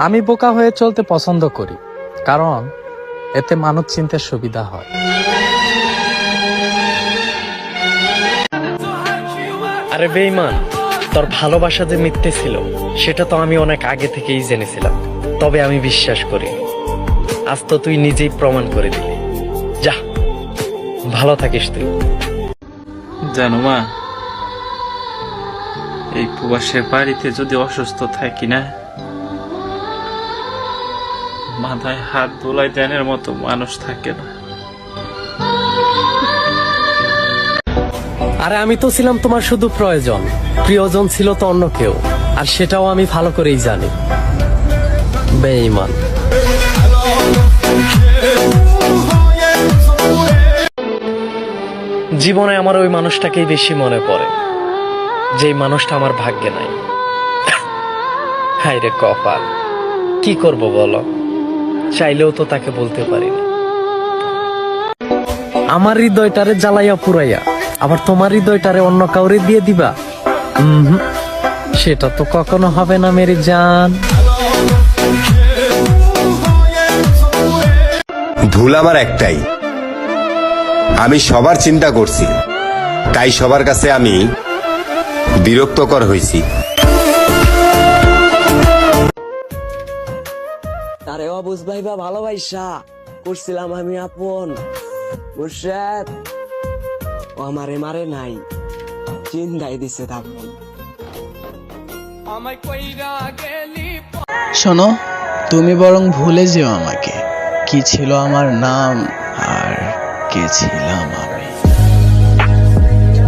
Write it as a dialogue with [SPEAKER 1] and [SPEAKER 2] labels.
[SPEAKER 1] আমি বোকা হয়ে চলতে পছন্দ করি, কারণ এতে মানুষ চিনতে সুবিধা হয়।
[SPEAKER 2] আরে বেঈমান, তোর ভালোবাসা যে মিথ্যে ছিল সেটা তো আমি অনেক আগে থেকেই জেনেছিলাম, তবে আমি বিশ্বাস করি। আজ তো তুই নিজেই প্রমাণ করে দিলি। যা, ভালো থাকিস তুই।
[SPEAKER 3] জানো মা, এই প্রবাসের বাড়িতে যদি অসুস্থ থাকি না, মাথায় হাত বোলাই দেনের মতো মানুষ থাকে না।
[SPEAKER 2] আরে আমি তো ছিলাম তোমার শুধু প্রয়োজন, প্রিয়জন ছিল তো অন্য কেউ, আর সেটাও আমি ভালো করেই জানি। বেঈমান। জীবনে আমার ওই মানুষটাকেই বেশি মনে পড়ে, যেই মানুষটা আমার ভাগ্যে নাই। হায় রে কপাল, কি করব বলো, চাইলেও তো তাকে বলতে পারিনি। আমার হৃদয়টারে জ্বালাইয়া পুরাইয়া আবার তোমার হৃদয়টারে অন্য কাউরে দিয়ে দিবা? সেটা তো কখনো হবে না মেরি জান।
[SPEAKER 4] ভুল আমার একটাই, আমি সবার চিন্তা করছি, তাই সবার কাছে আমি বিরক্তকর হয়েছি।
[SPEAKER 5] তারে অবুঝ ভাইবা ভালোবাসা করছিলাম আমি আপন, মুর্শেদ ও আমারে মারে নাই, চিন্তাই দিছে তাপন।
[SPEAKER 6] শোনো, তুমি বরং ভুলে যেও আমাকে, কি ছিল আমার নাম আর কে ছিলাম আমি।